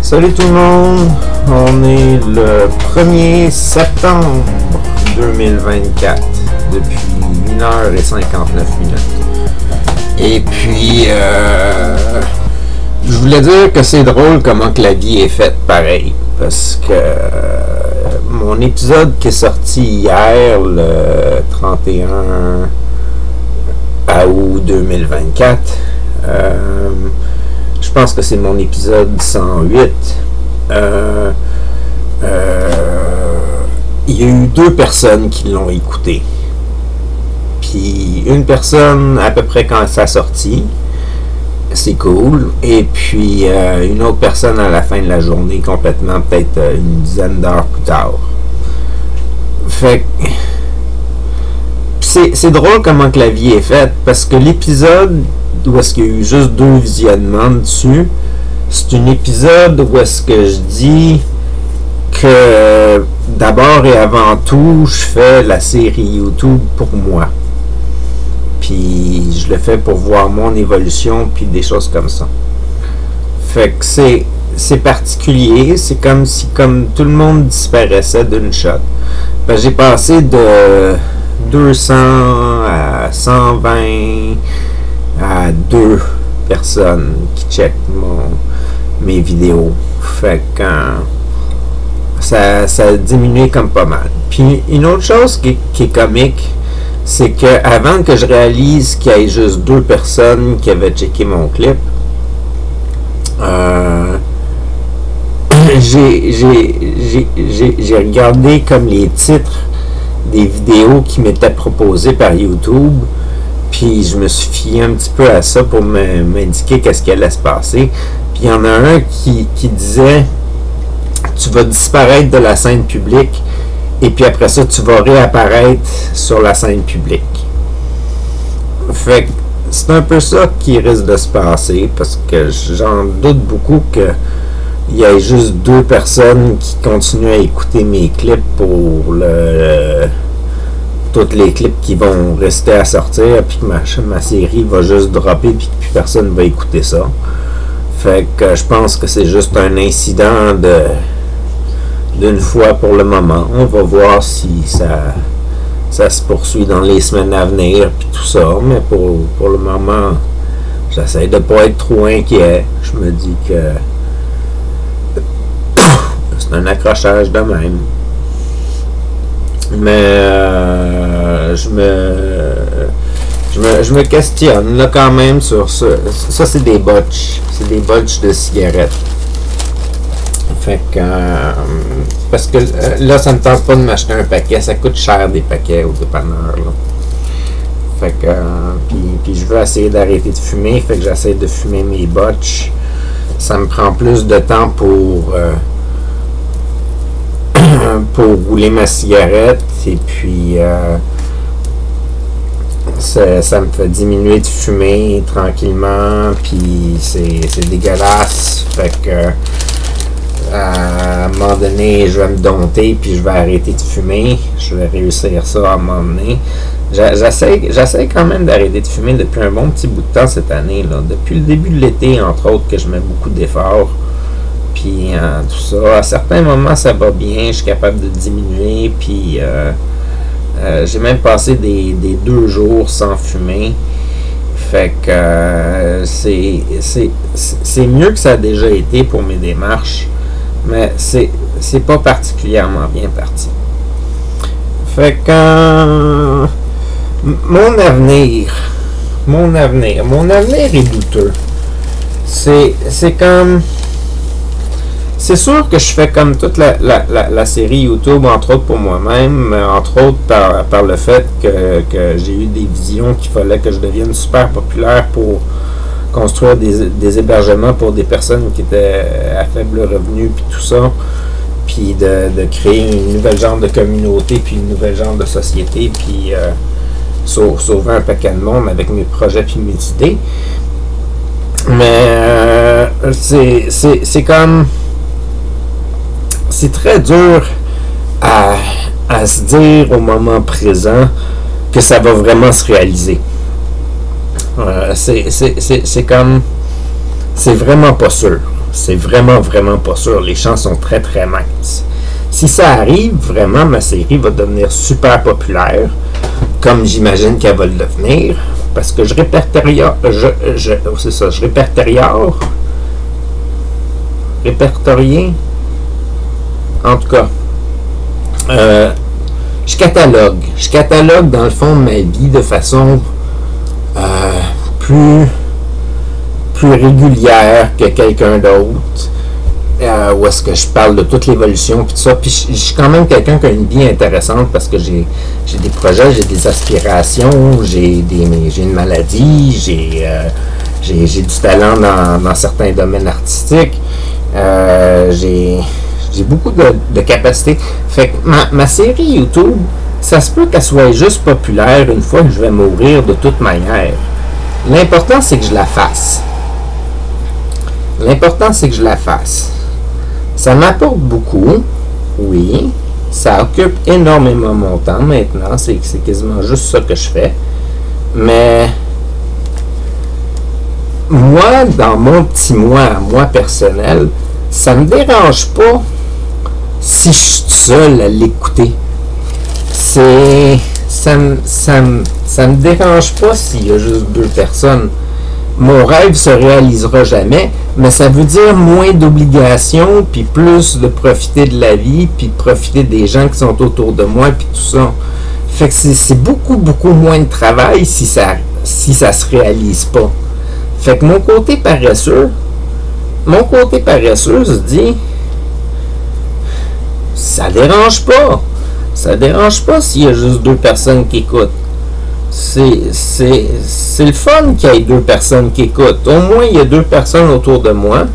Salut tout le monde, on est le 1er septembre 2024 depuis 1h59. Et puis, je voulais dire que c'est drôle comment que la vie est faite pareil, parce que mon épisode qui est sorti hier, le 31 août 2024, je pense que c'est mon épisode 108. Il y a eu 2 personnes qui l'ont écouté. Puis une personne à peu près quand ça a sorti, c'est cool. Et puis une autre personne à la fin de la journée, complètement, peut-être une dizaine d'heures plus tard. Fait que c'est drôle comment que la vie est faite, parce que l'épisode où est-ce qu'il y a eu juste 2 visionnements dessus, c'est un épisode où est-ce que je dis que d'abord et avant tout, je fais la série YouTube pour moi. Puis je le fais pour voir mon évolution, puis des choses comme ça. Fait que c'est particulier, c'est comme si tout le monde disparaissait d'une shot. Ben, j'ai passé de 200 à 120 à 2 personnes qui checkent mes vidéos. Fait que ça a diminué comme pas mal. Puis une autre chose qui est comique, c'est que avant que je réalise qu'il y ait juste 2 personnes qui avaient checké mon clip, j'ai regardé comme les titres des vidéos qui m'étaient proposées par YouTube, puis je me suis fié un petit peu à ça pour m'indiquer qu'est-ce qui allait se passer. Puis il y en a un qui disait « Tu vas disparaître de la scène publique et puis après ça, tu vas réapparaître sur la scène publique. » Fait que c'est un peu ça qui risque de se passer, parce que j'en doute beaucoup qu'il y ait juste 2 personnes qui continuent à écouter mes clips pour tous les clips qui vont rester à sortir, puis que ma série va juste dropper, puis que plus personne va écouter ça. Fait que je pense que c'est juste un incident d'une fois pour le moment. On va voir si ça se poursuit dans les semaines à venir, puis tout ça, mais pour le moment, j'essaie de pas être trop inquiet. Je me dis que c'est un accrochage de même. Mais je me questionne là quand même sur ça. Ça, c'est des botches. C'est des botches de cigarettes. Fait que parce que là, ça me tente pas de m'acheter un paquet. Ça coûte cher des paquets au dépanneur, là. Fait que puis je veux essayer d'arrêter de fumer. Fait que j'essaie de fumer mes botches. Ça me prend plus de temps pour rouler ma cigarette, et puis ça me fait diminuer de fumer tranquillement, puis c'est dégueulasse. Fait que à un moment donné, je vais me dompter, puis je vais arrêter de fumer. Je vais réussir ça à un moment donné. J'essaie quand même d'arrêter de fumer depuis un bon petit bout de temps cette année, là. Depuis le début de l'été, entre autres, que je mets beaucoup d'efforts. Puis tout ça, à certains moments ça va bien, je suis capable de diminuer, puis j'ai même passé des 2 jours sans fumer. Fait que c'est mieux que ça a déjà été pour mes démarches, mais c'est pas particulièrement bien parti. Fait que mon avenir est douteux. C'est comme... C'est sûr que je fais comme toute la série YouTube, entre autres pour moi-même, entre autres par le fait que j'ai eu des visions qu'il fallait que je devienne super populaire pour construire des hébergements pour des personnes qui étaient à faible revenu, puis tout ça, puis de créer une nouvelle genre de communauté, puis une nouvelle genre de société, puis sauver un paquet de monde avec mes projets puis mes idées. Mais c'est comme... C'est très dur à se dire au moment présent que ça va vraiment se réaliser. C'est comme... C'est vraiment pas sûr. C'est vraiment, vraiment pas sûr. Les chances sont très, très minces. Si ça arrive, vraiment, ma série va devenir super populaire, comme j'imagine qu'elle va le devenir, parce que je répertorie, c'est ça, je répertorier, en tout cas, je catalogue dans le fond de ma vie de façon plus régulière que quelqu'un d'autre. Où est-ce que je parle de toute l'évolution puis tout ça. Puis je suis quand même quelqu'un qui a une vie intéressante parce que j'ai des projets, j'ai des aspirations, j'ai une maladie, j'ai du talent dans certains domaines artistiques. J'ai beaucoup de capacités. Fait que ma série YouTube, ça se peut qu'elle soit juste populaire une fois que je vais mourir de toute manière. L'important, c'est que je la fasse. Ça m'apporte beaucoup, oui. Ça occupe énormément mon temps maintenant. C'est quasiment juste ça que je fais. Mais moi, dans mon petit moi personnel, ça me dérange pas si je suis seul à l'écouter. Ça me dérange pas s'il y a juste 2 personnes. Mon rêve se réalisera jamais, mais ça veut dire moins d'obligations, puis plus de profiter de la vie, puis de profiter des gens qui sont autour de moi, puis tout ça. Fait que c'est beaucoup, beaucoup moins de travail si ça se réalise pas. Fait que mon côté paresseux se dit, ça dérange pas. Ça dérange pas s'il y a juste 2 personnes qui écoutent. C'est le fun qu'il y ait 2 personnes qui écoutent. Au moins, il y a 2 personnes autour de moi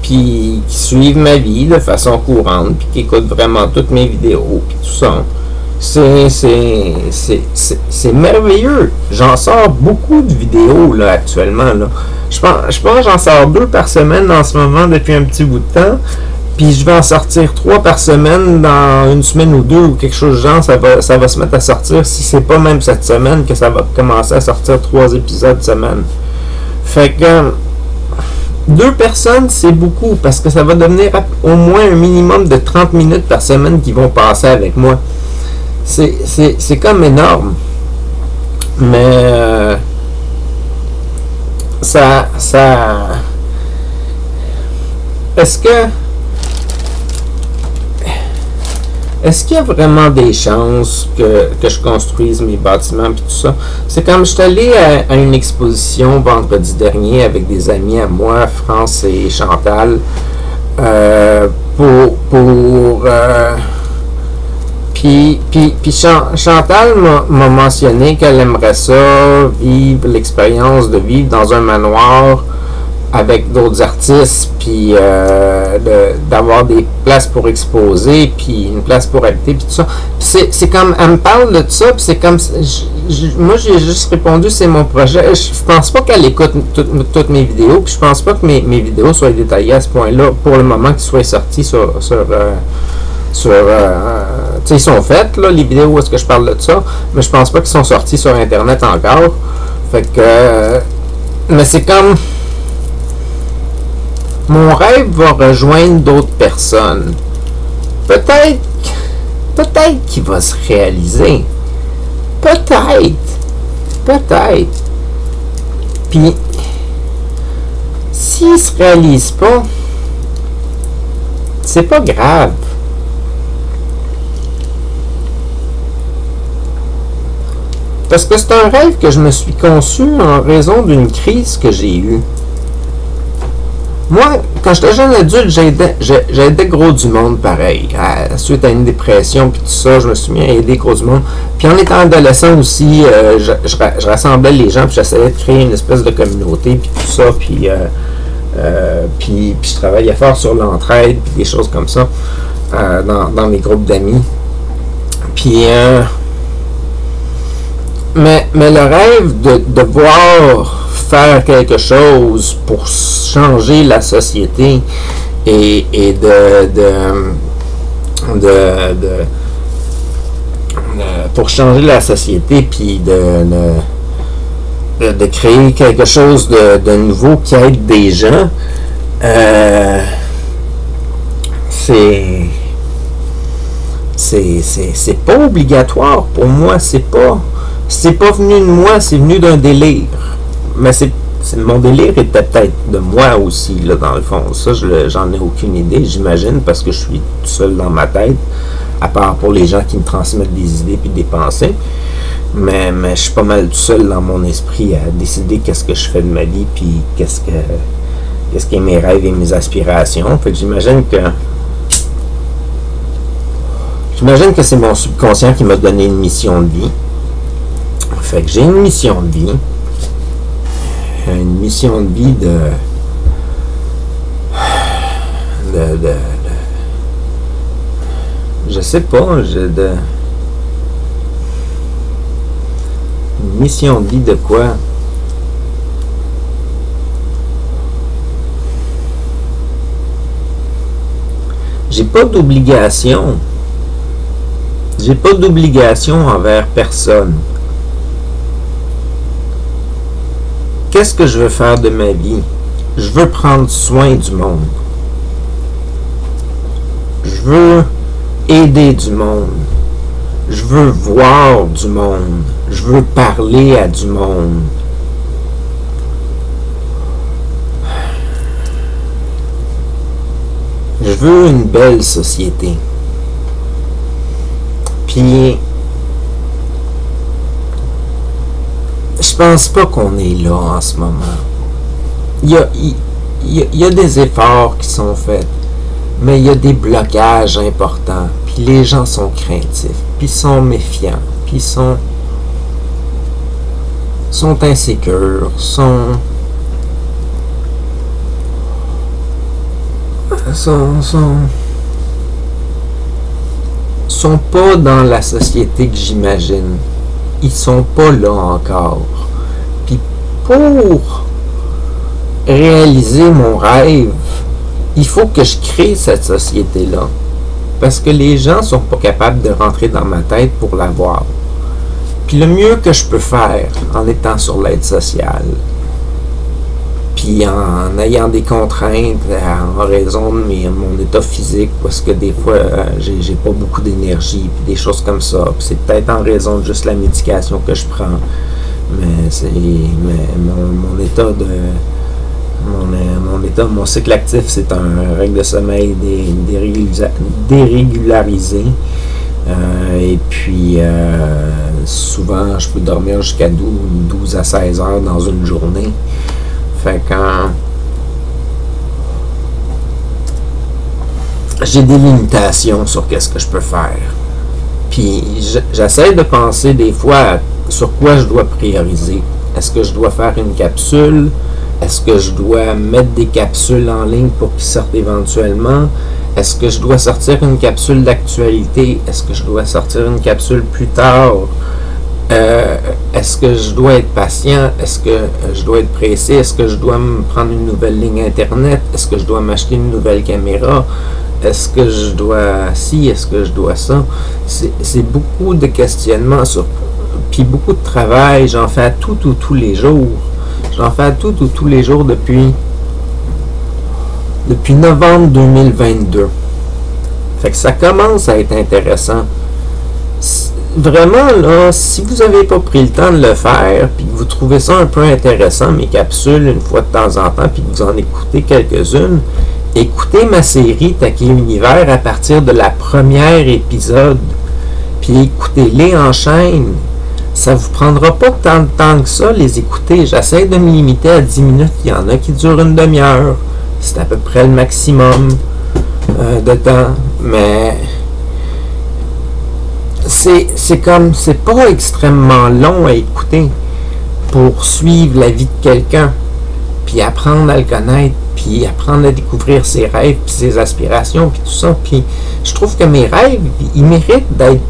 puis qui suivent ma vie de façon courante puis qui écoutent vraiment toutes mes vidéos puis tout ça. C'est merveilleux. J'en sors beaucoup de vidéos là, actuellement. Là. Je pense que j'en sors 2 par semaine en ce moment depuis un petit bout de temps. Puis je vais en sortir 3 par semaine dans une semaine ou 2 ou quelque chose de genre. Ça va se mettre à sortir, si c'est pas même cette semaine, que ça va commencer à sortir 3 épisodes semaine. Fait que 2 personnes, c'est beaucoup parce que ça va devenir au moins un minimum de 30 minutes par semaine qui vont passer avec moi. C'est comme énorme. Mais Est-ce qu'il y a vraiment des chances que je construise mes bâtiments et tout ça? C'est comme je suis allé à une exposition vendredi dernier avec des amis à moi, France et Chantal, puis Chantal m'a mentionné qu'elle aimerait ça, vivre l'expérience de vivre dans un manoir avec d'autres artistes, puis d'avoir des places pour exposer, puis une place pour habiter, puis tout ça. C'est comme, elle me parle de ça, puis c'est comme, moi j'ai juste répondu, c'est mon projet. Je pense pas qu'elle écoute toutes mes vidéos, puis je pense pas que mes vidéos soient détaillées à ce point-là, pour le moment qu'ils soient sortis tu sais, ils sont faits, là, les vidéos où est-ce que je parle de ça, mais je pense pas qu'ils sont sortis sur Internet encore. Fait que, mais c'est comme, mon rêve va rejoindre d'autres personnes. Peut-être qu'il va se réaliser. Peut-être. Puis, s'il se réalise pas, c'est pas grave. Parce que c'est un rêve que je me suis conçu en raison d'une crise que j'ai eue. Moi, quand j'étais jeune adulte, j'aidais gros du monde pareil. Suite à une dépression puis tout ça, je me suis mis à aider gros du monde. Puis en étant adolescent aussi, je rassemblais les gens puis j'essayais de créer une espèce de communauté puis tout ça. Puis je travaillais fort sur l'entraide puis des choses comme ça dans mes groupes d'amis. Puis mais le rêve de voir faire quelque chose pour changer la société et pour changer la société puis de créer quelque chose de nouveau qui aide des gens, Euh, c'est pas obligatoire pour moi, c'est pas venu de moi, c'est venu d'un délire. Mais mon délire était peut-être de moi aussi, là, dans le fond. Ça, j'en ai aucune idée, j'imagine, parce que je suis tout seul dans ma tête, à part pour les gens qui me transmettent des idées puis des pensées. Mais je suis pas mal tout seul dans mon esprit à décider qu'est-ce que je fais de ma vie, puis qu'est-ce qui est mes rêves et mes aspirations. Fait que j'imagine que c'est mon subconscient qui m'a donné une mission de vie. Fait que j'ai une mission de vie. Une mission de vie je sais pas, une mission de vie de quoi? J'ai pas d'obligation. J'ai pas d'obligation envers personne. Qu'est-ce que je veux faire de ma vie? Je veux prendre soin du monde. Je veux aider du monde. Je veux voir du monde. Je veux parler à du monde. Je veux une belle société. Puis, je pense pas qu'on est là en ce moment. Il y a des efforts qui sont faits, mais il y a des blocages importants. Puis les gens sont craintifs, puis sont méfiants, puis sont insécures, sont pas dans la société que j'imagine. Ils sont pas là encore. Puis pour réaliser mon rêve, il faut que je crée cette société-là. Parce que les gens sont pas capables de rentrer dans ma tête pour l'avoir. Puis le mieux que je peux faire en étant sur l'aide sociale, puis en ayant des contraintes en raison de mon état physique, parce que des fois j'ai pas beaucoup d'énergie, puis des choses comme ça. Puis c'est peut-être en raison de juste la médication que je prends, mais mon cycle actif, c'est un règle de sommeil dérégularisé. Et puis souvent je peux dormir jusqu'à 12 à 16 heures dans une journée. Fait que j'ai des limitations sur qu'est-ce que je peux faire. Puis j'essaie de penser des fois sur quoi je dois prioriser. Est-ce que je dois faire une capsule? Est-ce que je dois mettre des capsules en ligne pour qu'ils sortent éventuellement? Est-ce que je dois sortir une capsule d'actualité? Est-ce que je dois sortir une capsule plus tard? Est-ce que je dois être patient? Est-ce que je dois être pressé? Est-ce que je dois me prendre une nouvelle ligne Internet? Est-ce que je dois m'acheter une nouvelle caméra? Est-ce que je dois ci? Est-ce que je dois ça? C'est beaucoup de questionnements puis beaucoup de travail. J'en fais à tous les jours. J'en fais à tous les jours depuis novembre 2022. Fait que ça commence à être intéressant. Vraiment, là, si vous n'avez pas pris le temps de le faire, puis que vous trouvez ça un peu intéressant, mes capsules, une fois de temps en temps, puis que vous en écoutez quelques-unes, écoutez ma série Taquet Univers à partir de la première épisode, puis écoutez-les en chaîne. Ça vous prendra pas tant de temps que ça, les écouter. J'essaie de me limiter à 10 minutes. Il y en a qui durent une demi-heure. C'est à peu près le maximum de temps. Mais c'est pas extrêmement long à écouter pour suivre la vie de quelqu'un, puis apprendre à le connaître, puis apprendre à découvrir ses rêves, puis ses aspirations, puis tout ça. Puis je trouve que mes rêves, ils méritent d'être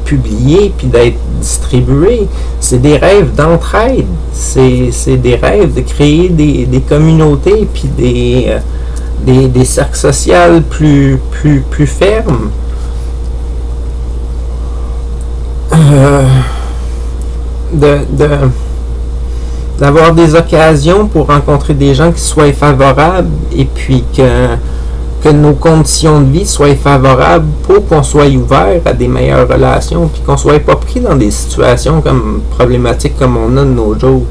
publiés, puis d'être distribués. C'est des rêves d'entraide. C'est des rêves de créer des communautés, puis des cercles sociaux plus fermes. d'avoir des occasions pour rencontrer des gens qui soient favorables et puis que nos conditions de vie soient favorables pour qu'on soit ouvert à des meilleures relations puis qu'on soit pas pris dans des situations comme problématiques comme on a de nos jours.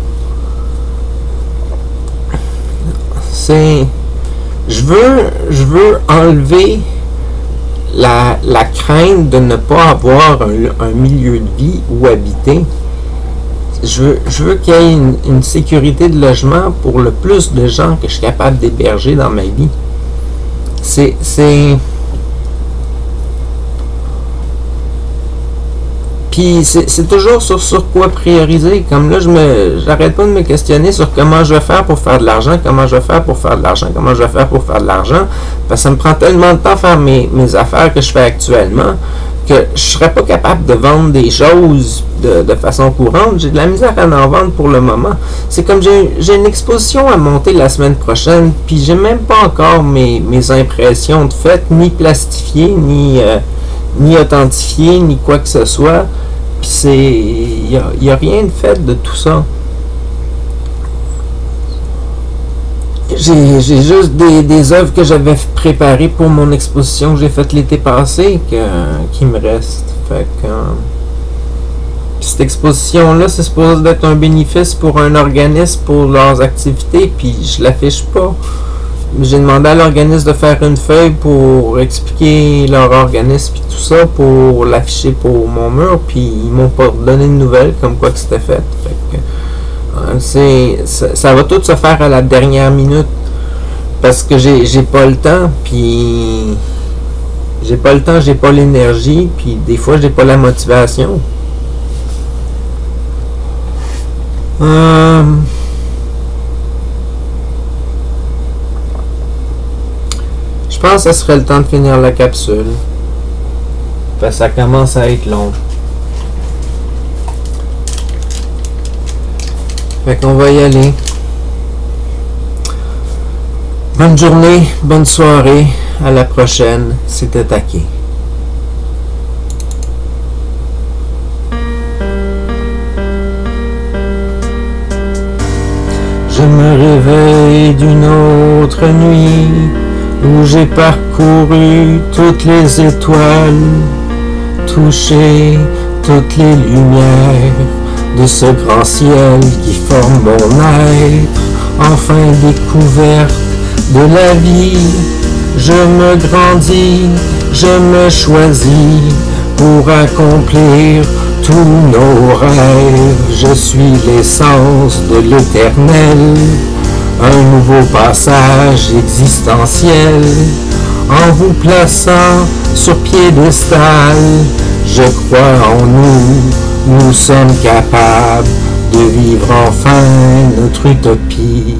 Je veux enlever la crainte de ne pas avoir un milieu de vie où habiter. Je veux qu'il y ait une sécurité de logement pour le plus de gens que je suis capable d'héberger dans ma vie. Puis c'est toujours sur quoi prioriser. Comme là, j'arrête pas de me questionner sur comment je vais faire pour faire de l'argent, comment je vais faire pour faire de l'argent, comment je vais faire pour faire de l'argent. Parce que ça me prend tellement de temps à faire mes affaires que je fais actuellement que je serais pas capable de vendre des choses de façon courante. J'ai de la misère à en vendre pour le moment. C'est comme j'ai une exposition à monter la semaine prochaine, puis j'ai même pas encore mes impressions de fait, ni plastifiées, ni authentifiées, ni quoi que ce soit. Puis il y a rien de fait de tout ça. J'ai juste des œuvres que j'avais préparées pour mon exposition que j'ai faite l'été passé qui me restent. Fait que cette exposition-là, c'est supposé d'être un bénéfice pour un organisme pour leurs activités, puis je l'affiche pas. J'ai demandé à l'organisme de faire une feuille pour expliquer leur organisme et tout ça, pour l'afficher pour mon mur, puis ils m'ont pas donné de nouvelles comme quoi que c'était fait. Fait que, ça va tout se faire à la dernière minute parce que j'ai pas le temps, puis j'ai pas l'énergie, puis des fois j'ai pas la motivation. Je pense que ce serait le temps de finir la capsule. Parce que ça commence à être long. Fait qu'on va y aller. Bonne journée, bonne soirée. À la prochaine. C'était Taki. Je me réveille d'une autre nuit où j'ai parcouru toutes les étoiles, touché toutes les lumières de ce grand ciel qui forme mon être. Enfin découverte de la vie, je me grandis, je me choisis pour accomplir tous nos rêves. Je suis l'essence de l'éternel, un nouveau passage existentiel. En vous plaçant sur piédestal, je crois en nous, nous sommes capables de vivre enfin notre utopie.